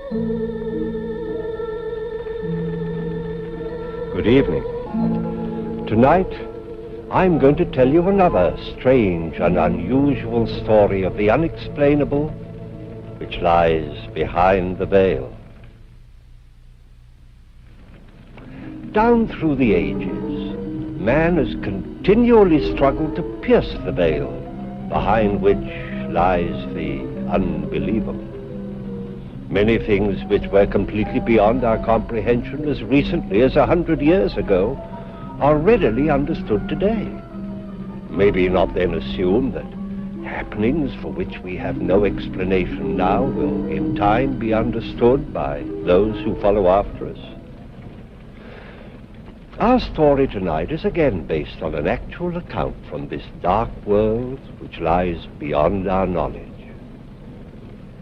Good evening. Tonight, I'm going to tell you another strange and unusual story of the unexplainable which lies behind the veil. Down through the ages, man has continually struggled to pierce the veil behind which lies the unbelievable. Many things which were completely beyond our comprehension as recently as 100 years ago are readily understood today. Maybe not then assume that happenings for which we have no explanation now will in time be understood by those who follow after us. Our story tonight is again based on an actual account from this dark world which lies beyond our knowledge.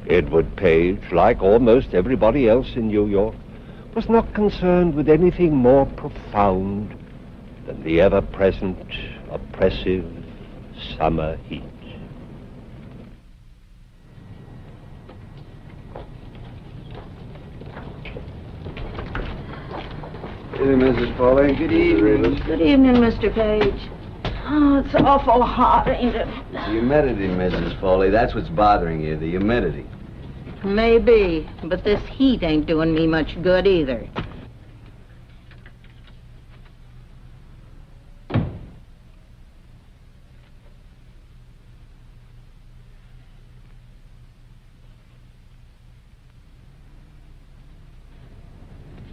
Edward Page, like almost everybody else in New York, was not concerned with anything more profound than the ever-present, oppressive summer heat. Good evening, Mrs. Foley. Good evening. Good evening, Mr. Page. Oh, it's awful hot, ain't it? The humidity, Mrs. Foley. That's what's bothering you, the humidity. Maybe, but this heat ain't doing me much good either.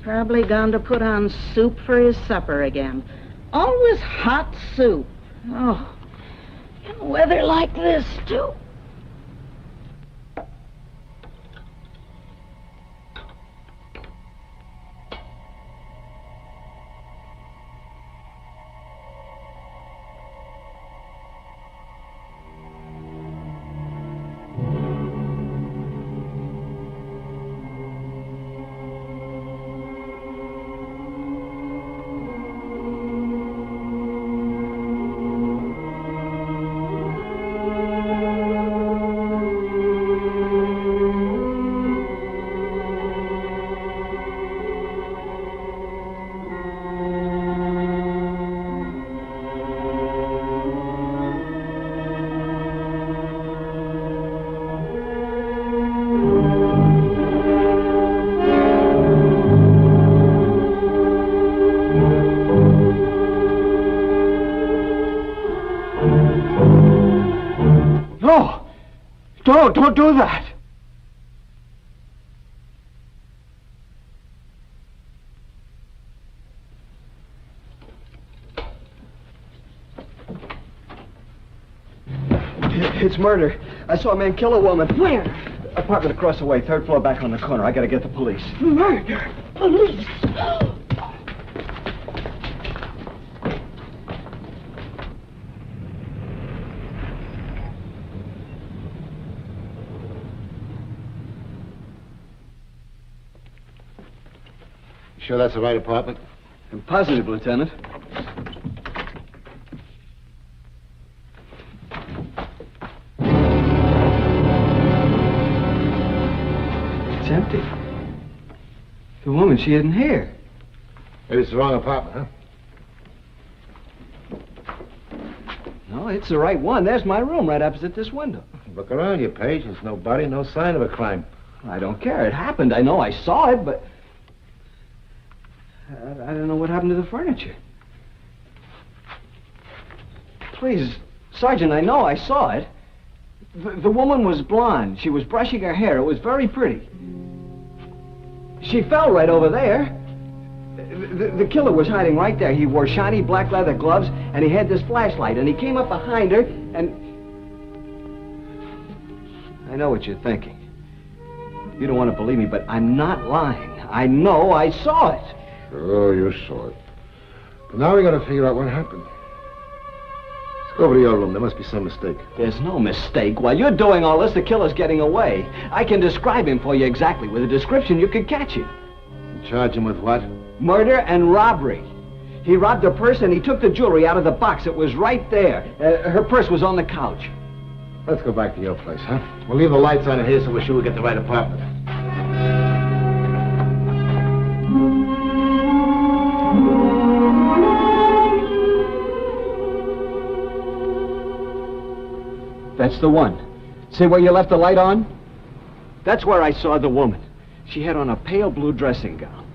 Probably gone to put on soup for his supper again. Always hot soup. Oh, in weather like this, too. Don't do that! It's murder. I saw a man kill a woman. Where? Apartment across the way, third floor back on the corner. I gotta get the police. Murder? Police? Sure that's the right apartment? I'm positive, Lieutenant. It's empty. The woman, she isn't here. Maybe it's the wrong apartment, huh? No, it's the right one. There's my room right opposite this window. Look around you, Page. There's no body, no sign of a crime. I don't care. It happened. I know I saw it, but I don't know what happened to the furniture. Please, Sergeant, I know I saw it. The woman was blonde. She was brushing her hair. It was very pretty. She fell right over there. The killer was hiding right there. He wore shiny black leather gloves, and he had this flashlight, and he came up behind her, and... I know what you're thinking. You don't want to believe me, but I'm not lying. I know I saw it. Sure, you saw it. But now we gotta figure out what happened. Let's go over to your room. There must be some mistake. There's no mistake. While you're doing all this, the killer's getting away. I can describe him for you exactly. With a description, you could catch him. And charge him with what? Murder and robbery. He robbed her purse and he took the jewelry out of the box. It was right there. Her purse was on the couch. Let's go back to your place, huh? We'll leave the lights on in here so we're sure we get the right apartment. That's the one. See where you left the light on? That's where I saw the woman. She had on a pale blue dressing gown.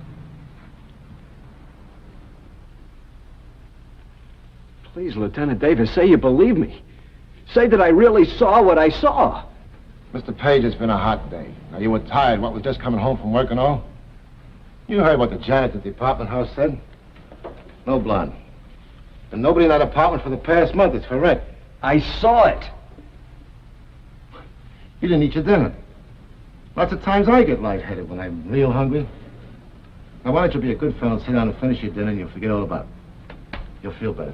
Please, Lieutenant Davis, say you believe me. Say that I really saw what I saw. Mr. Page, it's been a hot day. Now, you were tired, what, with just coming home from work and all? You heard what the janitor at the apartment house said. No blonde. And nobody in that apartment for the past month, it's correct. I saw it. You didn't eat your dinner. Lots of times I get lightheaded when I'm real hungry. Now, why don't you be a good fellow and sit down and finish your dinner and you'll forget all about it. You'll feel better.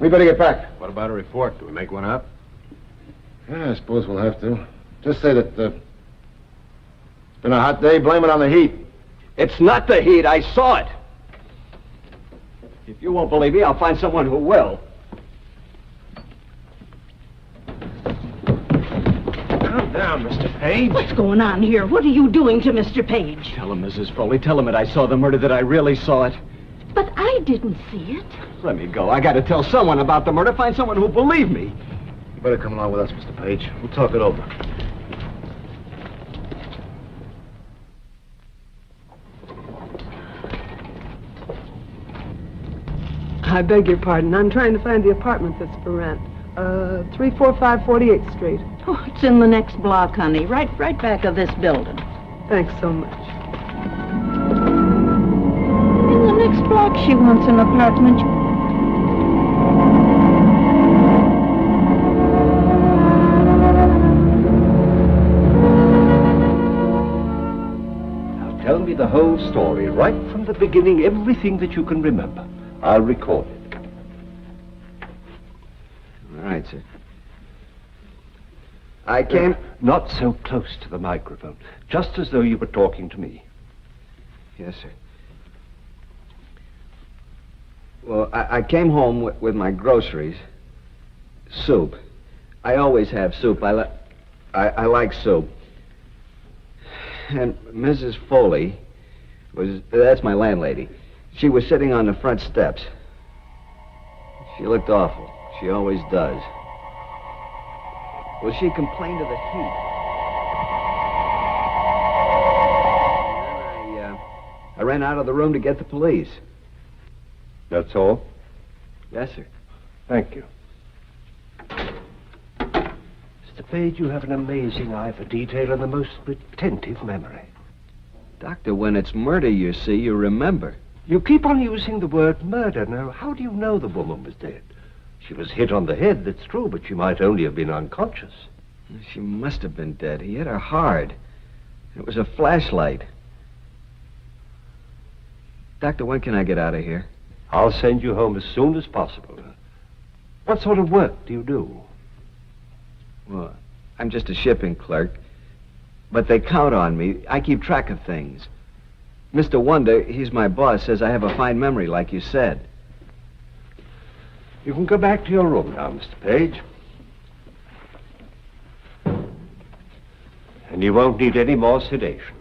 We better get back. What about a report? Do we make one up? Yeah, I suppose we'll have to. Just say that, it's been a hot day, blame it on the heat. It's not the heat. I saw it. If you won't believe me, I'll find someone who will. Calm down, Mr. Page. What's going on here? What are you doing to Mr. Page? Tell him, Mrs. Foley. Tell him that I saw the murder, that I really saw it. But I didn't see it. Let me go. I got to tell someone about the murder. Find someone who'll believe me. You better come along with us, Mr. Page. We'll talk it over. I beg your pardon. I'm trying to find the apartment that's for rent. 345 48th Street. Oh, it's in the next block, honey. Right back of this building. Thanks so much. In the next block, she wants an apartment. Now tell me the whole story, right from the beginning, everything that you can remember. I'll record it. All right, sir. I came... Not so close to the microphone. Just as though you were talking to me. Yes, sir. Well, I came home with my groceries. Soup. I always have soup. I like soup. And Mrs. Foley that's my landlady. She was sitting on the front steps. She looked awful. She always does. Well, she complained of the heat. And then I ran out of the room to get the police. That's all? Yes, sir. Thank you. Mr. Page, you have an amazing eye for detail and the most retentive memory. Doctor, when it's murder, you see, you remember. You keep on using the word murder. Now, how do you know the woman was dead? She was hit on the head, that's true, but she might only have been unconscious. She must have been dead. He hit her hard. It was a flashlight. Doctor, when can I get out of here? I'll send you home as soon as possible. What sort of work do you do? Well, I'm just a shipping clerk. But they count on me. I keep track of things. Mr. Wonder, he's my boss, says I have a fine memory, like you said. You can go back to your room now, Mr. Page. And you won't need any more sedation.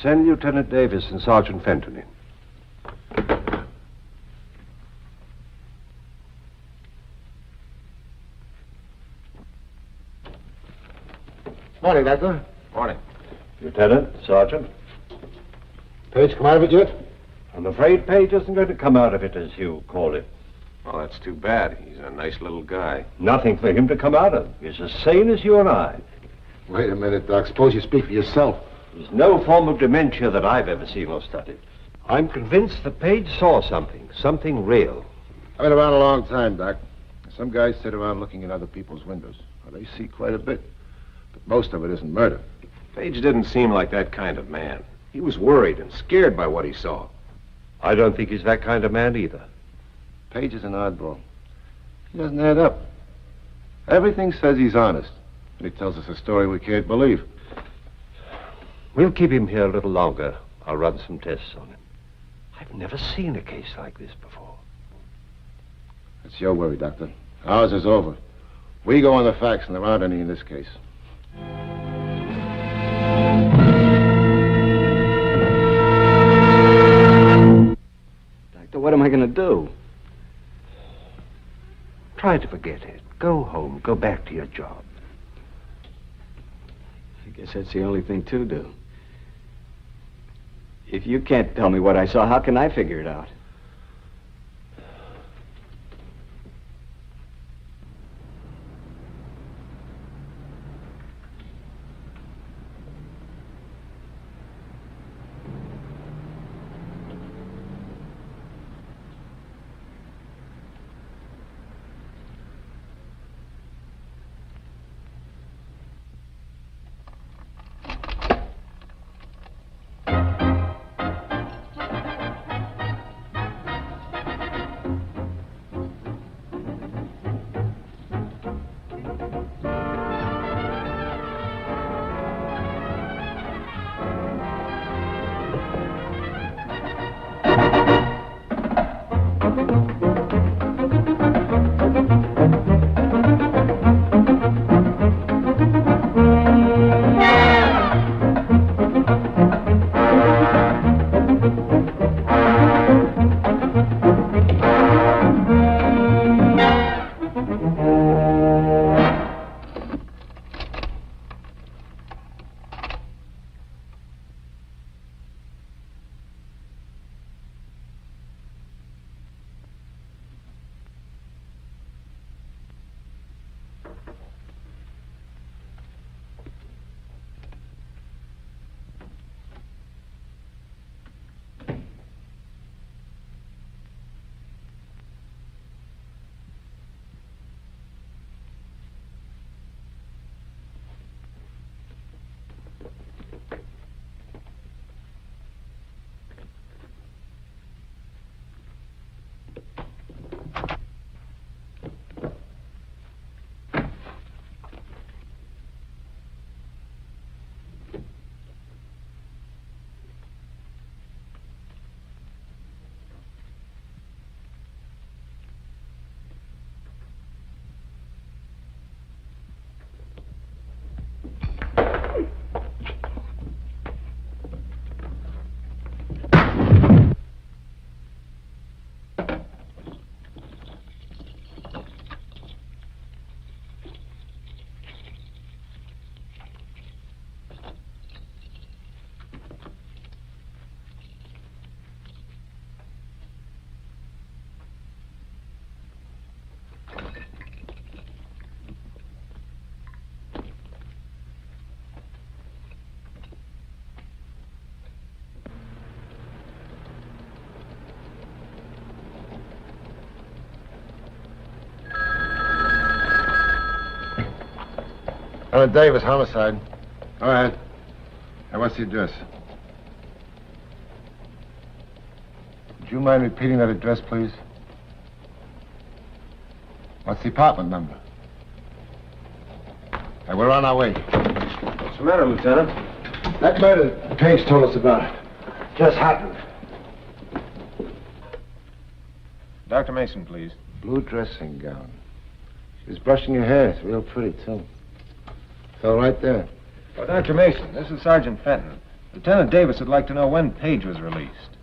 Send Lieutenant Davis and Sergeant Fenton in. Morning, Doctor. Morning. Lieutenant, Sergeant. Page come out of it yet? I'm afraid Page isn't going to come out of it, as you call it. Well, that's too bad. He's a nice little guy. Nothing for him to come out of. He's as sane as you and I. Wait a minute, Doc. Suppose you speak for yourself. There's no form of dementia that I've ever seen or studied. I'm convinced that Page saw something real. I've been around a long time, Doc. Some guys sit around looking in other people's windows. Well, they see quite a bit. But most of it isn't murder. Page didn't seem like that kind of man. He was worried and scared by what he saw. I don't think he's that kind of man either. Page is an oddball. He doesn't add up. Everything says he's honest. And he tells us a story we can't believe. We'll keep him here a little longer. I'll run some tests on him. I've never seen a case like this before. That's your worry, Doctor. Ours is over. We go on the facts, and there aren't any in this case. what am I going to do? Try to forget it. Go home. Go back to your job. I guess that's the only thing to do. If you can't tell me what I saw, how can I figure it out? Davis, homicide. Go ahead. Hey, what's the address? Would you mind repeating that address, please? What's the apartment number? Hey, we're on our way. What's the matter, Lieutenant? That murder Page told us about just happened. Dr. Mason, please. Blue dressing gown. She was brushing her hair. It's real pretty, too. Fell right there. Well, Dr. Mason, this is Sergeant Fenton. Lieutenant Davis would like to know when Page was released.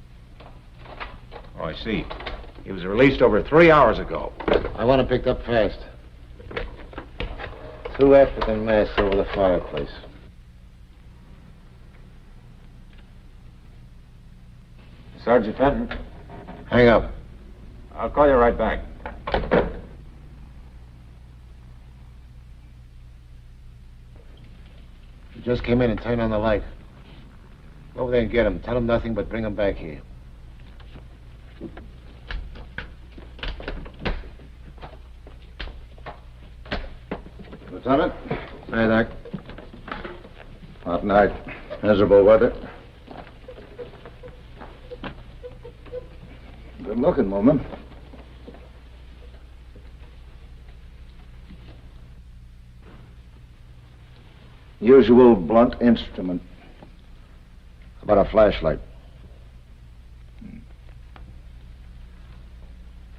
Oh, I see. He was released over 3 hours ago. I want him picked up fast. 2 African masks over the fireplace. Sergeant Fenton, Hang up. I'll call you right back. He just came in and turned on the light. Go over there and get him. Tell him nothing but bring him back here. Lieutenant? Hey, Doc. Hot night. Miserable weather. Good looking woman. Usual blunt instrument. How about a flashlight?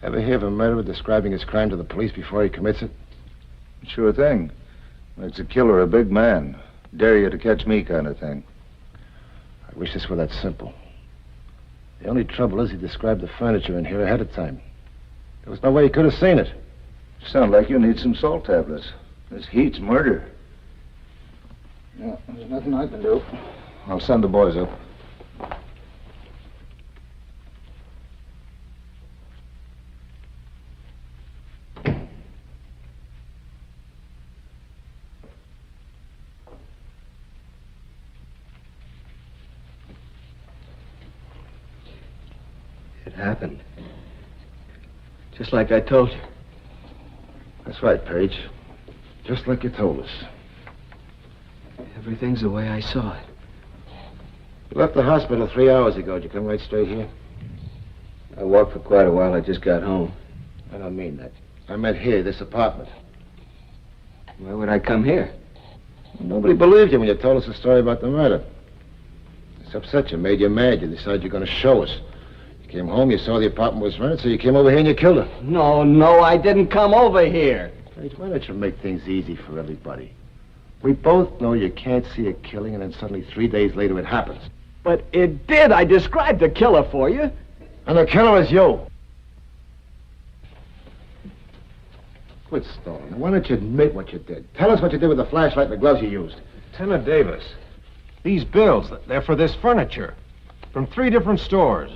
Ever hear of a murderer describing his crime to the police before he commits it? Sure thing. Makes a killer a big man. Dare you to catch me kind of thing. I wish this were that simple. The only trouble is he described the furniture in here ahead of time. There was no way he could have seen it. You sound like you need some salt tablets. This heat's murder. Yeah, there's nothing I can do. I'll send the boys up. It happened. Just like I told you. That's right, Page. Just like you told us. Everything's the way I saw it. You left the hospital 3 hours ago. Did you come right straight here? I walked for quite a while. I just got home. I don't mean that. I meant here, this apartment. Why would I come here? Nobody believed you when you told us the story about the murder. It's upset you, made you mad. You decided you're going to show us. You came home, you saw the apartment was rented, so you came over here and you killed her. No, I didn't come over here. Page, why don't you make things easy for everybody? We both know you can't see a killing, and then suddenly 3 days later it happens. But it did. I described the killer for you. And the killer is you. Quit stalling. Why don't you admit what you did? Tell us what you did with the flashlight and the gloves you used. Lieutenant Davis, these bills, they're for this furniture. From 3 different stores.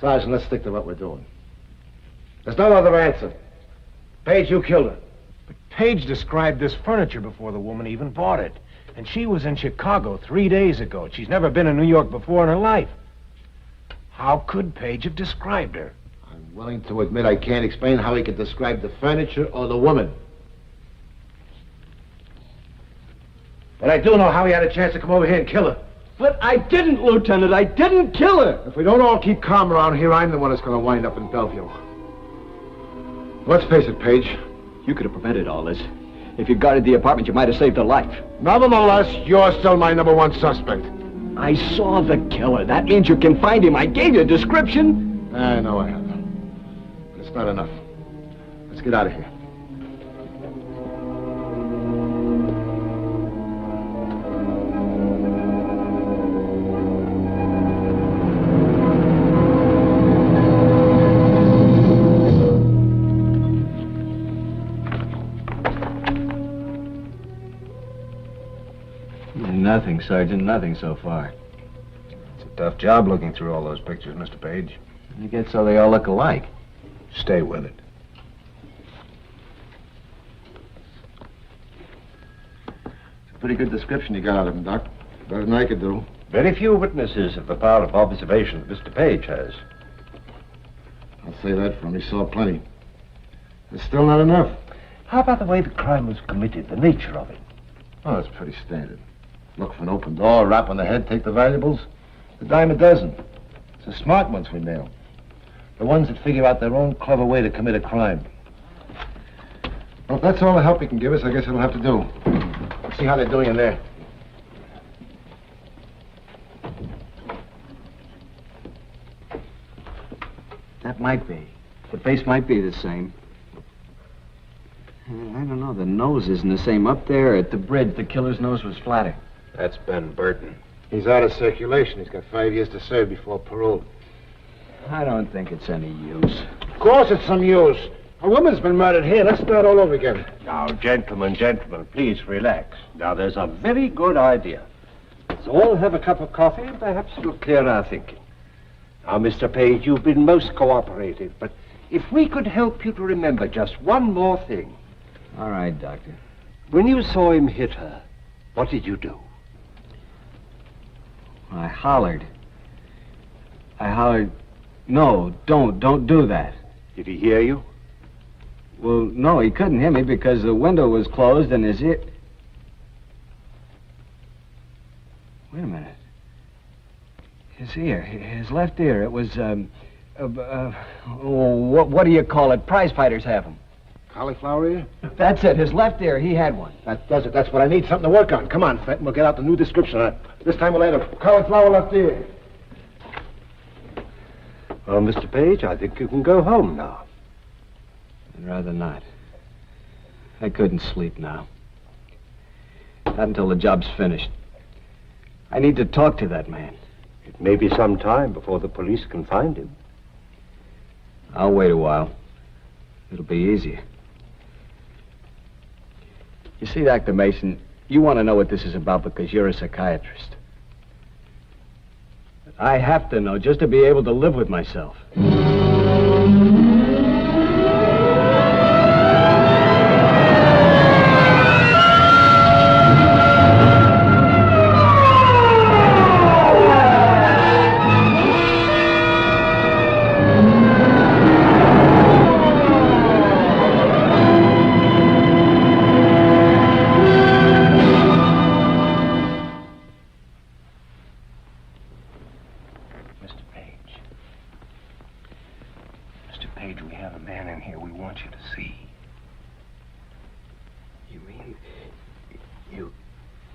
Sergeant, let's stick to what we're doing. There's no other answer. Page, you killed her. But Page described this furniture before the woman even bought it. And she was in Chicago 3 days ago. She's never been in New York before in her life. How could Page have described her? I'm willing to admit I can't explain how he could describe the furniture or the woman. But I do know how he had a chance to come over here and kill her. But I didn't, Lieutenant. I didn't kill her. If we don't all keep calm around here, I'm the one that's going to wind up in Bellevue. Let's face it, Page. You could have prevented all this. If you guarded the apartment, you might have saved her life. Nevertheless, you're still my #1 suspect. I saw the killer. That means you can find him. I gave you a description. I know I have. But it's not enough. Let's get out of here. Nothing, Sergeant. Nothing so far. It's a tough job looking through all those pictures, Mr. Page. You get so they all look alike. Stay with it. It's a pretty good description you got out of him, Doc. Better than I could do. Very few witnesses have the power of observation that Mr. Page has. I'll say that for him. He saw plenty. It's still not enough. How about the way the crime was committed, the nature of it? Oh, that's pretty standard. Look for an open door, rap on the head, take the valuables. A dime a dozen. It's the smart ones we nail. The ones that figure out their own clever way to commit a crime. Well, if that's all the help you can give us, I guess it'll have to do. Let's see how they're doing in there. That might be. The face might be the same. I don't know. The nose isn't the same. Up there at the bridge, the killer's nose was flatter. That's Ben Burton. He's out of circulation. He's got 5 years to serve before parole. I don't think it's any use. Of course it's some use. A woman's been murdered here. Let's start all over again. Now, gentlemen, please relax. Now, there's a very good idea. Let's all have a cup of coffee, and perhaps it'll clear our thinking. Now, Mr. Page, you've been most cooperative, but if we could help you to remember just one more thing. All right, Doctor. When you saw him hit her, what did you do? I hollered. No, don't do that. Did he hear you? Well, no, he couldn't hear me because the window was closed and his ear... Wait a minute. His ear, his left ear, it was, what do you call it? Prize fighters have them. Cauliflower ear? That's it, his left ear, he had one. That does it. That's what I need. Something to work on. Come on, Fenton. We'll get out the new description. This time we'll add a cauliflower left ear. Well, Mr. Page, I think you can go home now. I'd rather not. I couldn't sleep now. Not until the job's finished. I need to talk to that man. It may be some time before the police can find him. I'll wait a while. It'll be easier. You see, Dr. Mason, you want to know what this is about because you're a psychiatrist. I have to know just to be able to live with myself.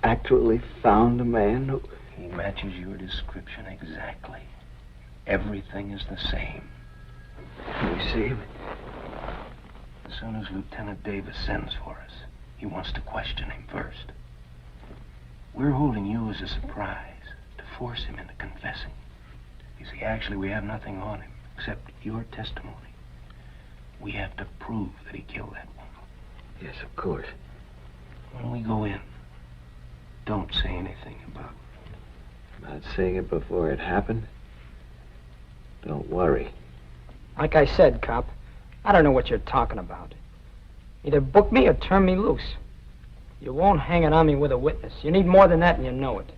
Actually found a man who... He matches your description exactly. Everything is the same. Can we see him? As soon as Lieutenant Davis sends for us, he wants to question him first. We're holding you as a surprise to force him into confessing. You see, actually, we have nothing on him except your testimony. We have to prove that he killed that woman. Yes, of course. When we go in, don't say anything about it. About seeing it before it happened? Don't worry. Like I said, cop, I don't know what you're talking about. Either book me or turn me loose. You won't hang it on me with a witness. You need more than that, and you know it.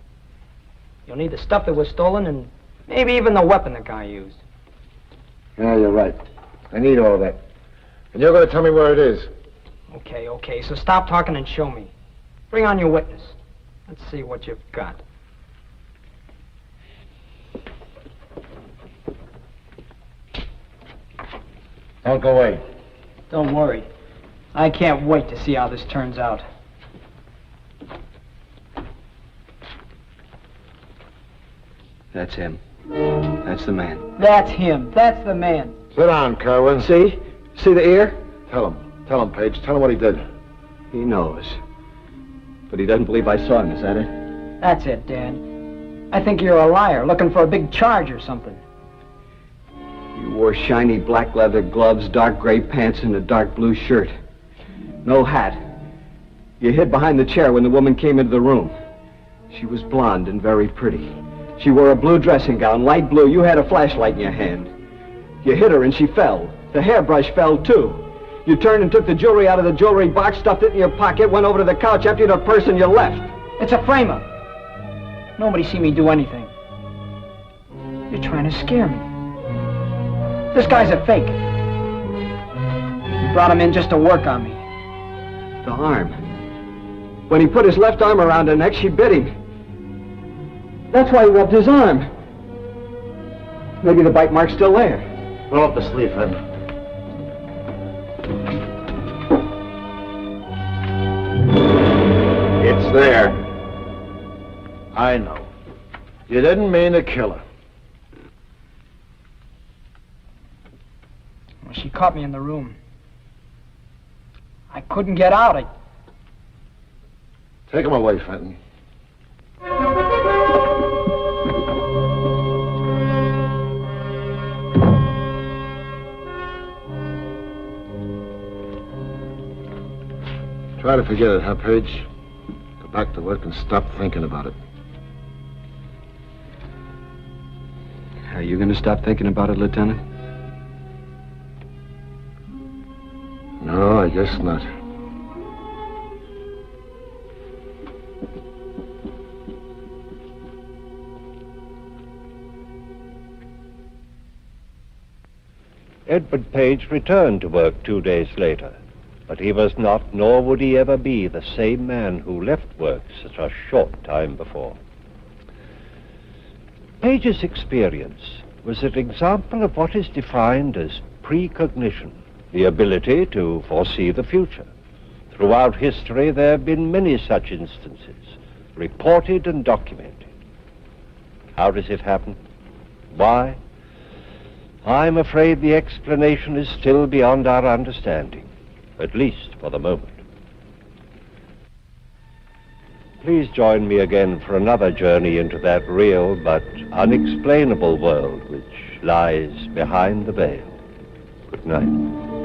You'll need the stuff that was stolen and maybe even the weapon the guy used. Yeah, you're right. I need all that. And you're going to tell me where it is. Okay, so stop talking and show me. Bring on your witness. Let's see what you've got. Don't go away. Don't worry. I can't wait to see how this turns out. That's him. That's the man. That's him. That's the man. Sit down, Kerwin. See? See the ear? Tell him, Page. Tell him what he did. He knows. But he doesn't believe I saw him, is that it? That's it, Dad. I think you're a liar, looking for a big charge or something. You wore shiny black leather gloves, dark gray pants, and a dark blue shirt. No hat. You hid behind the chair when the woman came into the room. She was blonde and very pretty. She wore a blue dressing gown, light blue. You had a flashlight in your hand. You hit her and she fell. The hairbrush fell, too. You turned and took the jewelry out of the jewelry box, stuffed it in your pocket, went over to the couch, emptied her purse, and you left. It's a frame-up. Nobody see me do anything. You're trying to scare me. This guy's a fake. You brought him in just to work on me. The arm. When he put his left arm around her neck, she bit him. That's why he rubbed his arm. Maybe the bite mark's still there. Roll up the sleeve, Ed. It's there. I know. You didn't mean to kill her. Well, she caught me in the room. I couldn't get out. Take him away, Fenton. Try to forget it, huh, Page? Go back to work and stop thinking about it. Are you going to stop thinking about it, Lieutenant? No, I guess not. Edward Page returned to work 2 days later, but he was not, nor would he ever be, the same man who left work such a short time before. Page's experience was an example of what is defined as precognition, the ability to foresee the future. Throughout history, there have been many such instances, reported and documented. How does it happen? Why? I'm afraid the explanation is still beyond our understanding, at least for the moment. please join me again for another journey into that real but unexplainable world which lies behind the veil. Good night.